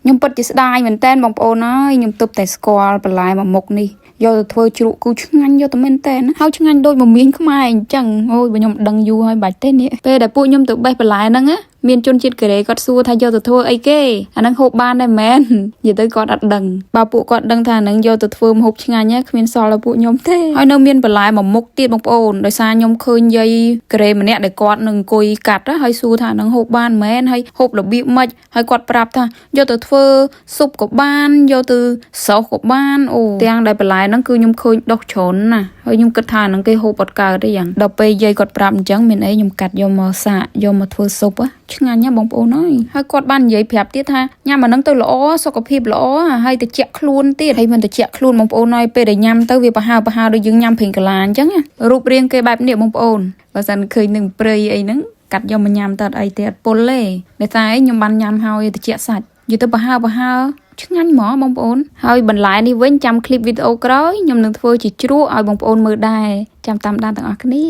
ខ្ញុំពិតជាស្ដាយមែនតើបងប្អូនអើយខ្ញុំទើបតែស្គាល់បន្លែមួយមុខនេះយកទៅធ្វើជ្រក់គូឆ្ងាញ់យកទៅមែនតើហើយឆ្ងាញ់ដូចមមៀងខ្មែរអញ្ចឹងអូយបើខ្ញុំដឹងយូរហើយបាច់ទេនេះពេលដែលពួកខ្ញុំទៅបេះបន្លែហ្នឹងណាមានជនជាតិកូរ៉េគាត់សួរថាយកទៅធ្វើអីគេអាហ្នឹងហូបបានដែរមែននិយាយទៅគាត់អត់ដឹងបើពួកគាត់ដឹងថាហ្នឹងយកទៅធ្វើម្ហូបឆ្ងាញ់ណាគ្មានសល់ដល់ពួកខ្ញុំទេហើយនៅមានបន្លែមួយមុខទៀតបងប្អូនដោយសារខ្ញុំឃើញយាយកូរ៉េម្នាក់ដែលគាត់នឹងអង្គុយកាត់ហើយសួរថាហ្នឹងហូបបានមែនហើយហូបរបៀបម៉េចហើយគាត់ប្រាប់ថាយកទៅធ្វើស៊ុបក៏បានយកទៅសោសក៏បានអូទាំងដែលបន្លែហ្នឹងគឺខ្ញុំឃើញដុះច្រើនណាស់ហើយខ្ញុំគិតថាហ្នឹងគេហូបអត់កើតទេយ៉ាងដល់ពេលយាយគាត់ប្រាប់អញ្ចឹងមានអីខ្ញុំកាត់យកមកសាកយកមកធ្វើស៊ុបឆ្ងាញ់ណាស់បងប្អូនអើយហើយគាត់បាននិយាយប្រាប់ទៀតថាញ៉ាំអាហ្នឹងទៅល្អសុខភាពល្អហើយត្រជាក់ខ្លួនទៀតហើយមិនត្រជាក់ខ្លួនបងប្អូនអើយពេលដែលញ៉ាំទៅវាប្រហើរដូចយើងញ៉ាំប្រេងកាឡាអញ្ចឹងរូបរាងគេបែបនេះបងប្អូនបើសិនឃើញនឹងព្រៃអីហ្នឹងកាត់យកមកញ៉ាំទៅអត់អីទេអត់ពុលទេតែតែខ្ញុំបានញ៉ាំហើយត្រជាក់សាច់និយាយទៅប្រហើរឆ្ងាញ់ហ្មងបងប្អូនហើយបន្លែនេះវិញចាំឃ្លីបវីដេអូក្រោយខ្ញុំនឹងធ្វើជាជ្រក់ឲ្យបងប្អូនមើលដែរចាំតាមដានទាំងអស់គ្នា